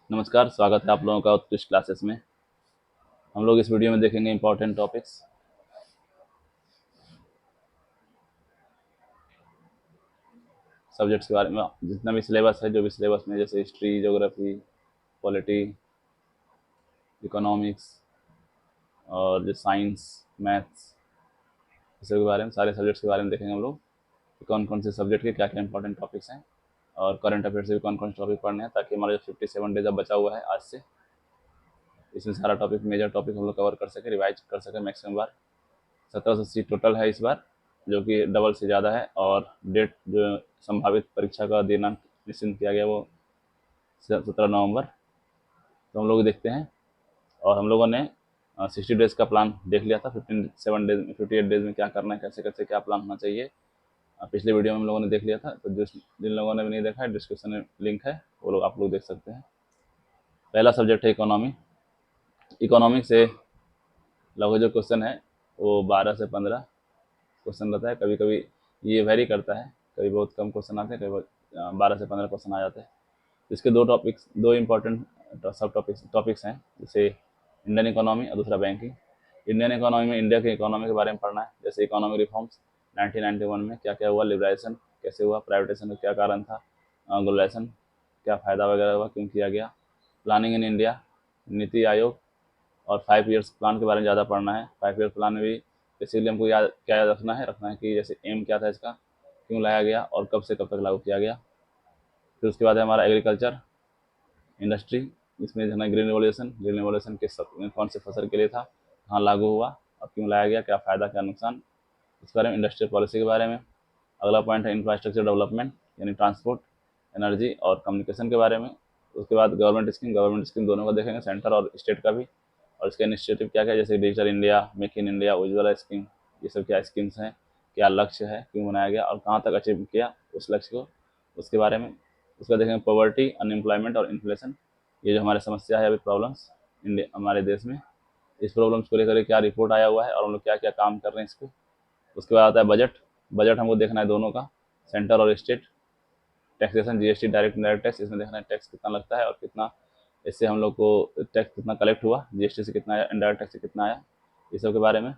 नमस्कार, स्वागत है आप लोगों का उत्कृष्ट क्लासेस में। हम लोग इस वीडियो में देखेंगे इंपॉर्टेंट टॉपिक्स। सब्जेक्ट्स के बारे में जितना भी सिलेबस है, जो भी सिलेबस में, जैसे हिस्ट्री, ज्योग्राफी, पॉलिटी, इकोनॉमिक्स और जो साइंस, मैथ्स, इस सब के बारे में, सारे सब्जेक्ट्स के बारे में देखेंगे हम लोग कि कौन कौन से सब्जेक्ट के क्या क्या इंपॉर्टेंट टॉपिक्स हैं और करंट अफेयर से भी कौन कौन से टॉपिक पढ़ने हैं, ताकि हमारा जो 57 डेज अब बचा हुआ है आज से, इसमें सारा टॉपिक, मेजर टॉपिक हम लोग कवर कर सके, रिवाइज कर सके मैक्सिमम बार। 1700 सीट टोटल है इस बार, जो कि डबल से ज़्यादा है। और डेट जो संभावित परीक्षा का दिनांक निश्चित किया गया वो 17 नवंबर। तो हम लोग देखते हैं। और हम लोगों ने 60 डेज का प्लान देख लिया था। 57 डेज में, 58 डेज में क्या करना है, कैसे कैसे क्या प्लान होना चाहिए, पिछले वीडियो में हम लोगों ने देख लिया था। तो जिन लोगों ने भी नहीं देखा है, डिस्क्रिप्शन में लिंक है, वो लोग आप लोग देख सकते हैं। पहला सब्जेक्ट है इकोनॉमी। इकोनॉमिक से लगभग जो क्वेश्चन है वो 12 से 15 क्वेश्चन रहता है। कभी कभी ये वेरी करता है, कभी बहुत कम क्वेश्चन आते हैं, कभी 12 से 15 क्वेश्चन आ जाते हैं। इसके दो इम्पोर्टेंट सब टॉपिक्स हैं, जैसे इंडियन इकोनॉमी और दूसरा बैंकिंग। इंडियन इकोनॉमी में इंडिया के इकोनॉमी के बारे में पढ़ना है, जैसे इकोनॉमिक रिफॉर्म्स 1991 में क्या क्या हुआ, लिबरेशन कैसे हुआ, प्राइवेटाइजेशन का क्या कारण था, ग्लोबलाइजेशन क्या फ़ायदा वगैरह हुआ, क्यों किया गया, planning in India, NITI Aayog और 5 ईयर्स प्लान के बारे में ज़्यादा पढ़ना है। 5 ईयर प्लान में भी बेसिकली हमको याद रखना है कि जैसे एम क्या था इसका, क्यों लाया गया और कब से कब तक लागू किया गया। फिर उसके बाद है हमारा एग्रीकल्चर इंडस्ट्री। इसमें जो है ग्रीन रिवोल्यूशन किस कौन से फसल के लिए था, कहाँ लागू हुआ और क्यों लाया गया, क्या फ़ायदा क्या नुकसान, इस बारे में। इंडस्ट्रियल पॉलिसी के बारे में। अगला पॉइंट है इंफ्रास्ट्रक्चर डेवलपमेंट, यानी ट्रांसपोर्ट, एनर्जी और कम्युनिकेशन के बारे में। उसके बाद गवर्नमेंट स्कीम दोनों का देखेंगे, सेंटर और स्टेट का भी, और इसका इनिशिएटिव क्या क्या, जैसे digital India, make in India, Ujjwala scheme, ये सब क्या स्कीम्स हैं, क्या लक्ष्य है, क्यों बनाया गया और कहाँ तक अचीव किया उस लक्ष्य को, उसके बारे में। उसका देखेंगे पॉवर्टी, अनएम्प्लॉयमेंट और इन्फ्लेशन, ये जो हमारे समस्या है अभी, प्रॉब्लम्स इंडिया हमारे देश में, इस प्रॉब्लम्स को लेकर क्या रिपोर्ट आया हुआ है और हम लोग क्या क्या काम कर रहे हैं इस पर। उसके बाद आता है बजट। बजट हमको देखना है दोनों का, सेंटर और state. Taxation, GST, direct indirect tax, इसमें देखना है टैक्स कितना लगता है और कितना इससे हम लोग को टैक्स कितना कलेक्ट हुआ, जीएसटी से कितना आया, इनडायरेक्ट टैक्स से कितना आया, ये सब के बारे में।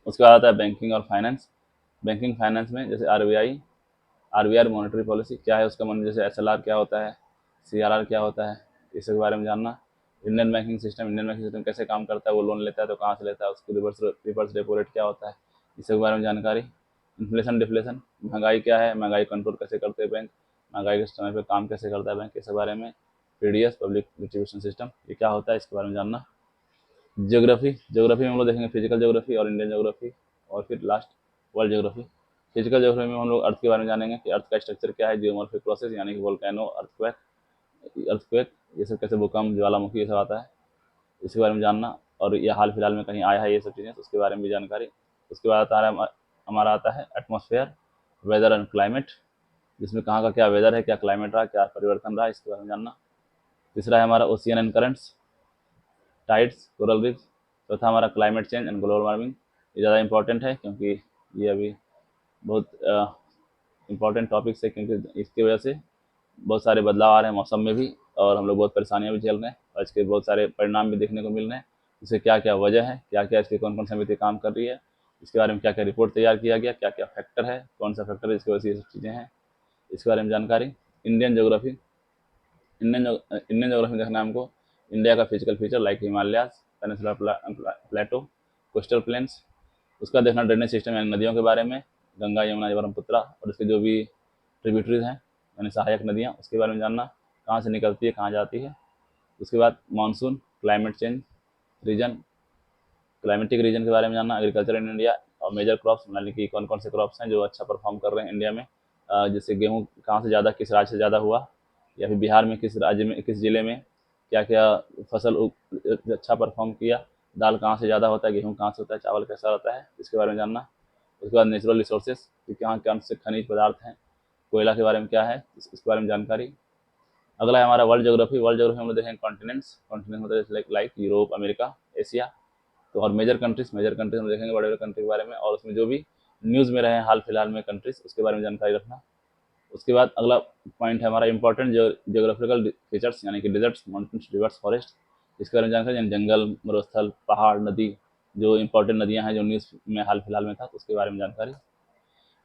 उसके बाद आता है बैंकिंग और फाइनेंस। बैंकिंग फाइनेंस में जैसे आरबीआई मॉनेटरी पॉलिसी क्या है उसका, मन जैसे एसएलआर क्या होता है, सीआरआर क्या होता है, इस सब के बारे में जानना। इंडियन बैंकिंग सिस्टम कैसे काम करता है, वो लोन लेता है तो कहाँ से लेता है, उसकी रिवर्स रेपो रेट क्या होता है, इस सब के बारे में जानकारी। इन्फ्लेशन डिफ्लेशन, महंगाई क्या है, महंगाई कंट्रोल कैसे करते हैं बैंक, महंगाई के समय पे काम कैसे करता है बैंक, इस बारे में। पीडीएस, पब्लिक डिस्ट्रीब्यूशन सिस्टम, ये क्या होता है, इसके बारे में जानना। ज्योग्राफी में हम लोग देखेंगे फिजिकल ज्योग्राफी और इंडियन ज्योग्राफी, और फिर last world geography. Physical geography में हम लोग अर्थ के बारे में जानेंगे कि अर्थ का स्ट्रक्चर क्या है, जियोमॉर्फिक प्रोसेस यानी कि वोल्केनो, अर्थक्वेक, ये सब कैसे, भूकंप, ज्वालामुखी, ये सब आता है, इसके बारे में जानना। और ये हाल फिलहाल में कहीं आया है ये सब चीज़ें, तो उसके बारे में भी जानकारी। उसके बाद आता है हमारा आता है एटमॉस्फेयर, वेदर एंड क्लाइमेट, जिसमें कहाँ का क्या वेदर है, क्या क्लाइमेट रहा, क्या परिवर्तन रहा, इसके बारे में जानना। तीसरा है हमारा ocean and currents, tides, coral reef. चौथा हमारा climate change and global warming, ये ज़्यादा इंपॉर्टेंट है क्योंकि ये अभी बहुत इंपॉर्टेंट टॉपिक्स है, क्योंकि इसकी वजह से बहुत सारे बदलाव आ रहे हैं मौसम में भी, और हम लोग बहुत परेशानियां भी झेल रहे हैं, और इसके बहुत सारे परिणाम भी देखने को मिल रहे हैं। इससे क्या क्या वजह है, क्या क्या इसकी कौन कौन समिति काम कर रही है, इसके बारे में क्या क्या रिपोर्ट तैयार किया गया, क्या क्या फैक्टर है, कौन सा फैक्टर है जिसकी वजह से ये सब चीज़ें हैं, इसके बारे में जानकारी। Indian geography. इंडियन ज्योग्राफी देखना है हमको इंडिया का physical feature like Himalayas, peninsular प्लेटो, कोस्टल प्लेन्स। उसका देखना ड्रेनेज सिस्टम यानी नदियों के बारे में, गंगा, यमुना, ब्रह्मपुत्रा और इसके जो भी ट्रिब्यूटरीज हैं यानी सहायक नदियाँ, उसके बारे में जानना, कहाँ से निकलती है, कहाँ जाती है। उसके बाद monsoon, climate change region, climatic region के बारे में जानना, एग्रीकल्चर इन इंडिया और मेजर क्रॉप्स, यानी कि कौन कौन से क्रॉप्स हैं जो अच्छा परफॉर्म कर रहे हैं इंडिया में। जैसे गेहूँ कहाँ से ज़्यादा, किस राज्य से ज़्यादा हुआ, या फिर बिहार में किस राज्य में, किस ज़िले में क्या क्या फसल अच्छा परफॉर्म किया। दाल कहाँ से ज़्यादा होता है, गेहूँ कहाँ से होता है, चावल कैसा होता है, इसके बारे में जानना। उसके बाद नेचुरल रिसोर्सेज कि कहाँ कौन से खनिज पदार्थ हैं, कोयला के बारे में क्या है, इसके बारे में जानकारी। अगला है हमारा वर्ल्ड ज्योग्राफी। वर्ल्ड ज्योग्राफी हम लोग देखेंगे कॉन्टिनेंट्स। कॉन्टिनेंट मतलब लाइक यूरोप, अमेरिका, एशिया। तो और मेजर कंट्रीज हम देखेंगे बड़े बड़े कंट्री के बारे में, और उसमें जो भी न्यूज़ में रहे हाल फिलहाल में कंट्रीज, उसके बारे में जानकारी रखना। उसके बाद अगला पॉइंट है हमारा इंपॉर्टेंट जियोग्राफिकल फीचर्स, यानी कि डिजर्ट्स, माउंटेन्स, रिवर्स, फॉरेस्ट, इसके बारे में जानकारी, यानी जंगल, मरुस्थल, पहाड़, नदी, जो इंपॉर्टेंट नदियां हैं जो न्यूज़ में हाल फिलहाल में था, तो उसके बारे में जानकारी।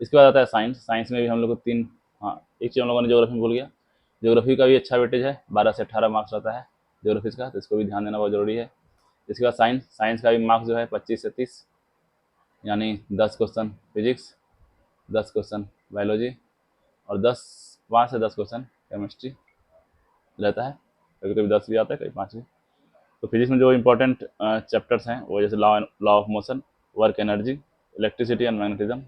इसके बाद आता है साइंस। साइंस में भी हम लोग को तीन, हाँ एक चीज़ हम लोगों ने ज्योग्राफी में भूल गया, ज्योग्राफी का भी अच्छा वेटेज है, 12 से 18 मार्क्स रहता है ज्योग्राफी का, तो इसको भी ध्यान देना बहुत जरूरी है। इसके बाद साइंस, साइंस का भी मार्क्स जो है 25 से 30, यानी 10 क्वेश्चन फिजिक्स, 10 क्वेश्चन बायोलॉजी और 5 से 10 क्वेश्चन केमिस्ट्री रहता है, कभी कभी 10 भी आता है, कभी 5 भी। तो फिजिक्स में जो इंपॉर्टेंट चैप्टर्स हैं वो जैसे law of motion, work energy, electricity and magnetism.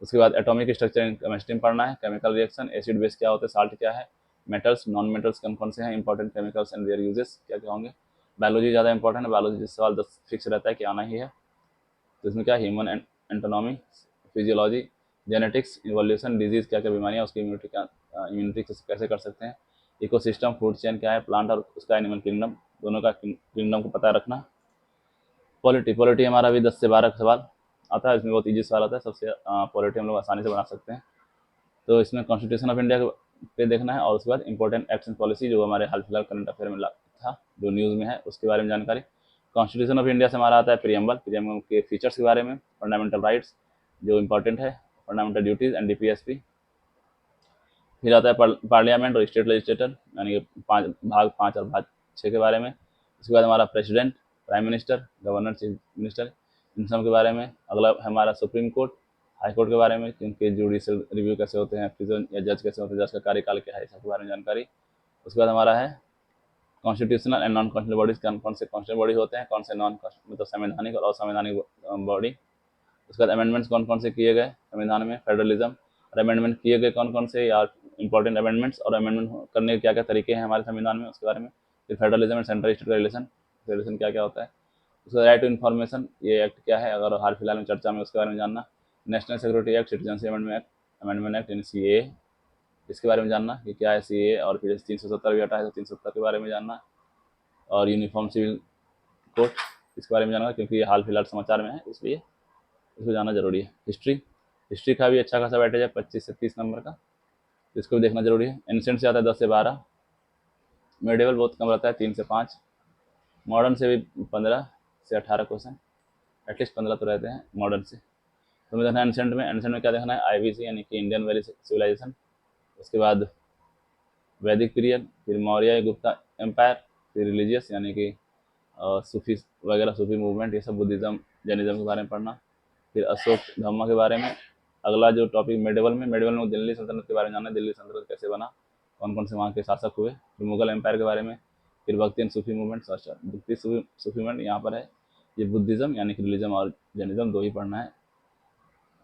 उसके बाद एटॉमिक स्ट्रक्चर इन केमिस्ट्री में पढ़ना है, केमिकल रिएक्शन, एसिड बेस क्या होते हैं, साल्ट क्या है, मेटल्स, नॉन मेटल्स कौन कौन से हैं, important chemicals and there uses क्या क्या होंगे। बायोलॉजी ज़्यादा इंपॉर्टेंट है, बायोलॉजी जिस सवाल 10 फिक्स रहता है कि आना ही है। तो इसमें क्या, human anatomy, physiology, genetics, evolution, disease क्या क्या बीमारियाँ, उसकी इम्यूनिटी कैसे कर सकते हैं, इकोसिस्टम, फूड चेन क्या है, प्लांट और उसका एनिमल किंगडम, दोनों का किंगडम को पता रखना। पॉलिटी, पॉलिटी हमारा भी 10 से 12 सवाल आता है, इसमें बहुत ईजी सवाल आता है सबसे, पॉलिटी हम लोग आसानी से बना सकते हैं। तो इसमें कॉन्स्टिट्यूशन ऑफ इंडिया पे देखना है, और उसके बाद इंपॉर्टेंट एक्ट एंड पॉलिसी जो हमारे हाल फिलहाल करंट अफेयर में था, जो न्यूज़ में है, उसके बारे में जानकारी। कॉन्स्टिट्यूशन ऑफ इंडिया से हमारा आता है प्रियम्बल, प्रियम्बल के फीचर्स के बारे में, फंडामेंटल राइट्स जो इंपॉर्टेंट है, फंडामेंटल ड्यूटीज एंड डीपीएसपी। फिर आता है पार्लियामेंट और स्टेट लेजिस्लेटर, यानी कि भाग 5 और भाग 6 के बारे में। उसके बाद हमारा president, prime minister, governor, chief minister, इन सब के बारे में। अगला है हमारा सुप्रीम कोर्ट, हाई कोर्ट के बारे में, क्योंकि जुडिशियल रिव्यू कैसे होते हैं, प्रिजन या जज कैसे होते हैं, जज का कार्यकाल क्या है, सबके बारे में जानकारी। उसके बाद हमारा है constitutional and non constitutional bodies, कौन से कॉन्स्टिट्यूशनल बॉडी होते हैं, कौन से नॉन मतलब संवैधानिक और असांवैधानिक बॉडी। उसके बाद अमेंडमेंट्स कौन कौन से किए गए संविधान में, फेडरलिज्म और अमेंडमेंट किए गए कौन कौन से, या इंपॉर्टेंट अमेंडमेंट्स और अमेंडमेंट करने के क्या क्या तरीके हैं हमारे संविधान में, उसके बारे में। फिर federalism and central state relation, relation क्या क्या होता है। उसका राइट टू इन्फॉर्मेशन, ये एक्ट क्या है, अगर हाल फिलहाल में चर्चा में, उसके बारे में जानना। National security act, citizenship amendment act यानी सीए, इसके बारे में जानना कि क्या है सीए। और फिर 370 भी हटा है, तो 370 के बारे में जानना। और यूनिफॉर्म सिविल कोड, इसके बारे में जानना, क्योंकि ये हाल फिलहाल समाचार में है, इसलिए इसको जानना जरूरी है। हिस्ट्री, हिस्ट्री का भी अच्छा खासा बैठेज है 25 से 30 नंबर का, इसको भी देखना जरूरी है। एंशिएंट से आता है 10 से 12, मेडिवल बहुत कम रहता है 3 से 5, मॉडर्न से भी 15 से 18 क्वेश्चन, एटलीस्ट 15 तो रहते हैं मॉडर्न से। तो मैं देखना है एंशिएंट में क्या देखना है, आईवीसी यानी कि इंडियन वैली सिविलाइजेशन, उसके बाद वैदिक पीरियड, फिर मौर्य गुप्ता एम्पायर, फिर रिलीजियस यानी कि सूफी वगैरह, सूफी मूवमेंट, ये सब बुद्धिज़्म जैनिज्म के बारे में पढ़ना। फिर अशोक धम्मा के बारे में। अगला जो टॉपिक मेडिवल में दिल्ली सल्तनत के बारे में जानना है, दिल्ली सल्तनत कैसे बना, कौन कौन से वहाँ के शासक हुए। फिर मुगल एम्पायर के बारे में। फिर भक्ति एंड सूफी मूवमेंट, भक्ति सूफी मूवमेंट यहाँ पर है, ये बुद्धिज़्म यानी कि रिलीजम और जैनिज्म दो ही पढ़ना है।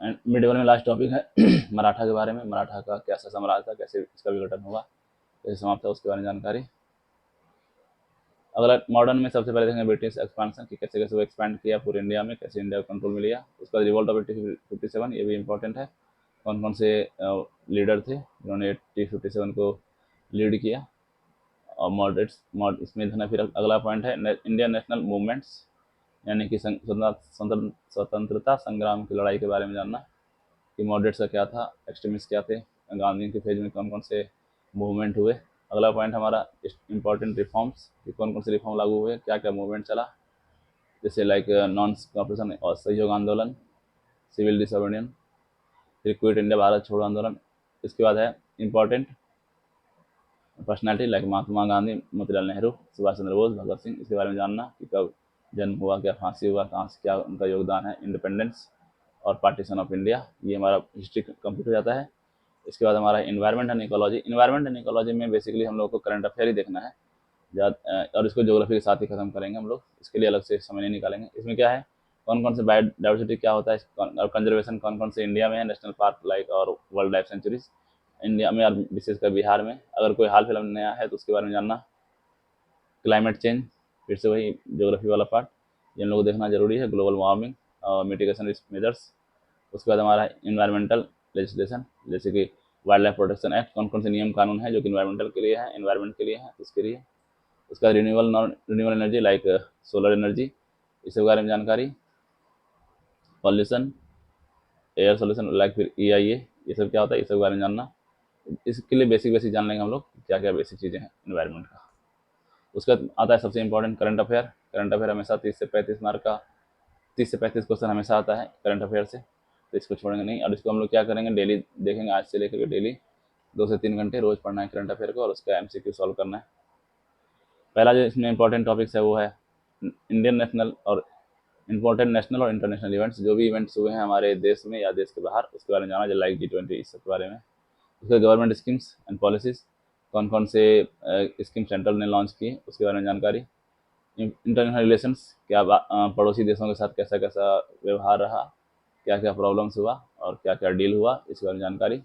एंड मिडिवल में लास्ट टॉपिक है मराठा के बारे में, मराठा का कैसा साम्राज्य था, कैसे इसका विघटन हुआ, कैसे समाप्त था, उसके बारे में जानकारी। अगला मॉडर्न में सबसे पहले देखेंगे ब्रिटिश एक्सपांशन कि कैसे कैसे वो एक्सपैंड किया पूरे इंडिया में, कैसे इंडिया को कंट्रोल में लिया। उसका रिवॉल्ट ऑफ 1857, ये भी इंपॉर्टेंट है, कौन कौन से लीडर थे जिन्होंने 1857 को लीड किया। और इसमें धना। फिर अगला पॉइंट है इंडियन नेशनल मूवमेंट्स, यानी कि स्वतंत्रता संग्राम की लड़ाई के बारे में जानना कि मॉडरेट्स का क्या था, एक्सट्रीमिस्ट क्या थे, गांधी के फेज में कौन कौन से मूवमेंट हुए। अगला पॉइंट हमारा इंपॉर्टेंट रिफॉर्म्स कि कौन कौन से रिफॉर्म लागू हुए, क्या क्या मूवमेंट चला, जैसे लाइक नॉन कॉपरेशन और सहयोग आंदोलन, सिविल डिसोबीडियन, फिर क्विट इंडिया भारत छोड़ो आंदोलन। इसके बाद है important personality like Mahatma Gandhi, Motilal Nehru, Subhash Chandra Bose, Bhagat Singh, इसके बारे में जानना कि कब जन्म हुआ, क्या फांसी हुआ, कहाँ से क्या उनका योगदान है, इंडिपेंडेंस और पार्टीशन ऑफ इंडिया। ये हमारा हिस्ट्री कंप्लीट हो जाता है। इसके बाद हमारा environment and ecology. Environment and ecology में बेसिकली हम लोग को करंट अफेयर ही देखना है, और इसको ज्योग्राफी के साथ ही खत्म करेंगे हम लोग, इसके लिए अलग से समय नहीं निकालेंगे। इसमें क्या है, कौन कौन से बायोडाइवर्सिटी क्या होता है और कंजर्वेशन कौन कौन से इंडिया में है, नेशनल पार्क लाइक और वर्ल्ड लाइफ सेंचुरीज इंडिया में और विशेषकर बिहार में। अगर कोई हाल फिलहाल नया है तो उसके बारे में जानना। क्लाइमेट चेंज, फिर से वही ज्योग्राफी वाला पार्ट, ये हम लोग को देखना जरूरी है। ग्लोबल वार्मिंग और मिटिगेशन रिस्क मेजर्स। उसके बाद हमारा इन्वायरमेंटल लेजिस्लेशन, जैसे कि वाइल्ड लाइफ प्रोटेक्शन एक्ट, कौन कौन से नियम कानून है जो कि इन्वायरमेंटल के लिए है, इन्वायरमेंट के लिए है, उसके लिए। उसका renewable energy like solar energy, इसके बारे में जानकारी। पॉल्यूशन, एयर सोल्यूशन लाइक फिर EIA, ये सब क्या होता है, ये सब के बारे में जानना। इसके लिए बेसिक बेसिक जान लेंगे हम लोग क्या क्या बेसिक चीज़ें हैं इन्वायरमेंट का। उसका आता है सबसे important current affair. Current affair हमेशा 30 से 35 मार्क का, 30 से 35 क्वेश्चन हमेशा आता है करंट अफेयर से, तो इसको छोड़ेंगे नहीं। और इसको हम लोग क्या करेंगे, डेली देखेंगे, आज से लेकर के डेली 2 से 3 घंटे रोज पढ़ना है करंट अफेयर को, और उसका एमसीक्यू सॉल्व करना है। पहला जो इसमें इंपॉर्टेंट टॉपिक्स है वो है इंडियन नेशनल और इंपॉर्टेंट नेशनल और इंटरनेशनल इवेंट्स, जो भी इवेंट्स हुए हैं हमारे देश में या देश के बाहर, उसके बारे में जाना, जो लाइक G20, इस सब के बारे में। उसके गवर्नमेंट स्कीम्स एंड पॉलिसीज, कौन कौन से स्कीम सेंट्रल ने लॉन्च की, उसके बारे में जानकारी। इंटरनेशनल रिलेशंस, क्या पड़ोसी देशों के साथ कैसा कैसा व्यवहार रहा, क्या क्या प्रॉब्लम्स हुआ और क्या क्या डील हुआ, इसके बारे में जानकारी।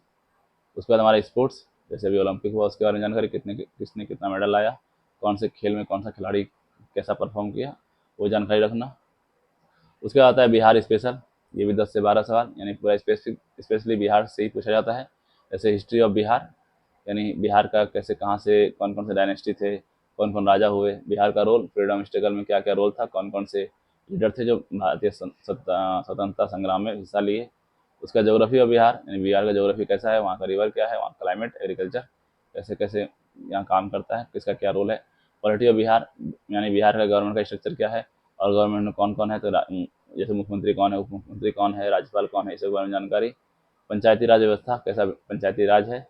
उसके बाद हमारे स्पोर्ट्स, जैसे अभी ओलंपिक हुआ, उसके बारे में जानकारी, किसने कितना मेडल लाया, कौन से खेल में कौन सा खिलाड़ी कैसा परफॉर्म किया, वो जानकारी रखना। उसके बाद आता है बिहार स्पेशल, ये भी 10 से 12 सवाल, यानी पूरा स्पेशली बिहार से ही पूछा जाता है। जैसे हिस्ट्री ऑफ बिहार, यानी बिहार का कैसे, कहाँ से, कौन कौन से डायनेस्टी थे, कौन कौन राजा हुए, बिहार का रोल फ्रीडम स्ट्रगल में क्या क्या रोल था, कौन कौन से लीडर थे जो भारतीय स्वतंत्रता संग्राम में हिस्सा लिए। उसका ज्योग्राफी ऑफ बिहार, यानी बिहार का ज्योग्राफी कैसा है, वहाँ का रिवर क्या है, वहाँ का क्लाइमेट, एग्रीकल्चर कैसे कैसे यहाँ काम करता है, किसका क्या रोल है। पॉलिटी ऑफ बिहार, यानी बिहार का गवर्नमेंट का स्ट्रक्चर क्या है, और गवर्नमेंट में कौन कौन है, तो जैसे मुख्यमंत्री कौन है, उप मुख्यमंत्री कौन है, राज्यपाल कौन है, इस बारे में जानकारी। पंचायती राज व्यवस्था, कैसा पंचायती राज है,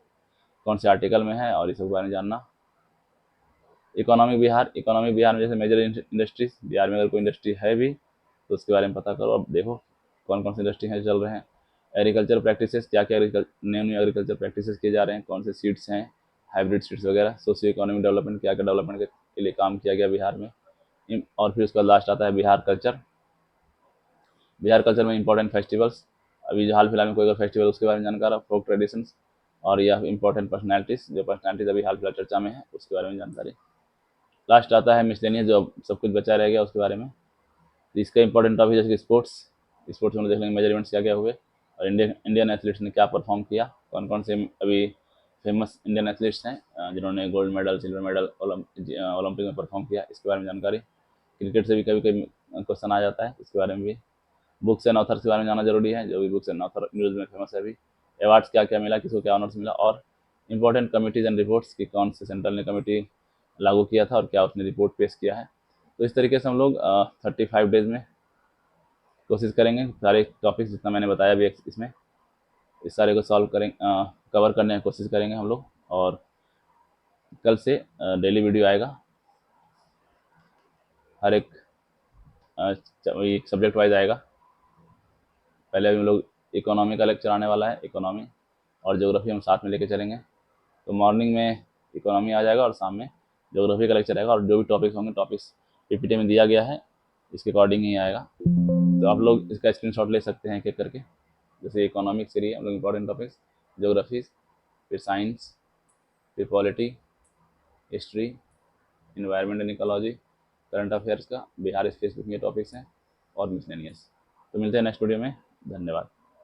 कौन से आर्टिकल में है, और इस बारे में जानना। इकोनॉमिक बिहार, इकोनॉमिक बिहार में जैसे मेजर इंडस्ट्रीज, बिहार में अगर कोई इंडस्ट्री है भी तो उसके बारे में पता करो, अब देखो कौन कौन सी इंडस्ट्री है चल रहे हैं। एग्रीकल्चर प्रैक्टिसेस, क्या क्या न्यू न्यू एग्रीकल्चर प्रैक्टिसेस किए जा रहे हैं, कौन से सीड्स हैं, हाइब्रिड सीड्स वगैरह। सोशियो इकोनॉमिक डेवलपमेंट, क्या क्या डेवलपमेंट के लिए काम किया गया बिहार में। और फिर उसका लास्ट आता है बिहार कल्चर। बिहार कल्चर में इंपॉर्टेंट फेस्टिवल्स, अभी जो हाल फिलहाल में कोई अगर फेस्टिवल उसके बारे में जानकारी, फोक ट्रेडिशंस, और या इंपॉर्टेंट पर्सनैलिटीज, जो पर्सनैलिटीज अभी हाल फिलहाल चर्चा में है, उसके बारे में जानकारी। लास्ट आता है मिसलेनियस, जो सब कुछ बचा रह गया उसके बारे में। तो इसका इंपॉर्टेंट टॉपिक जैसे कि स्पोर्ट्स, स्पोर्ट्स में देख लेंगे मेजर इवेंट्स क्या क्या हुए, और इंडियन इंडियन एथलीट्स ने क्या परफॉर्म किया, कौन कौन से अभी फेमस इंडियन एथलीट्स हैं जिन्होंने gold medal, silver medal Olympic में परफॉर्म किया, इसके बारे में जानकारी। क्रिकेट से भी कभी कभी क्वेश्चन आ जाता है, इसके बारे में भी। बुक्स एंड ऑथर्स के बारे में जाना जरूरी है, जो भी बुक्स एंड ऑथर न्यूज़ में फेमस है अभी। अवार्ड्स क्या क्या मिला, किसको क्या ऑनर्स मिला, और इंपॉर्टेंट कमिटीज एंड रिपोर्ट्स की कौन से सेंट्रल ने कमेटी लागू किया था और क्या उसने रिपोर्ट पेश किया है। तो इस तरीके से हम लोग 35 डेज में कोशिश करेंगे सारे टॉपिक्स जितना मैंने बताया भी इसमें, इस सारे को सॉल्व करेंगे, कवर करने की कोशिश करेंगे हम लोग। और कल से डेली वीडियो आएगा, हर एक सब्जेक्ट वाइज आएगा। पहले हम लोग इकोनॉमी का लेक्चर आने वाला है, इकोनॉमी और ज्योग्राफी हम साथ में लेके चलेंगे। तो मॉर्निंग में इकोनॉमी आ जाएगा और शाम में ज्योग्राफी का लेक्चर आएगा, और जो भी टॉपिक्स होंगे, टॉपिक्स पीपीटी में दिया गया है, इसके अकॉर्डिंग ही आएगा। तो आप लोग इसका स्क्रीनशॉट ले सकते हैं एक एक करके। जैसे इकोनॉमिक्स के लिए हम लोग इंपॉर्टेंट टॉपिक्स, ज्योग्राफी, फिर साइंस, फिर polity, history, environment and ecology, current affairs का, बिहार स्पेसिफिक ये टॉपिक्स हैं, और मिसलेनियस। तो मिलते हैं नेक्स्ट वीडियो में, धन्यवाद।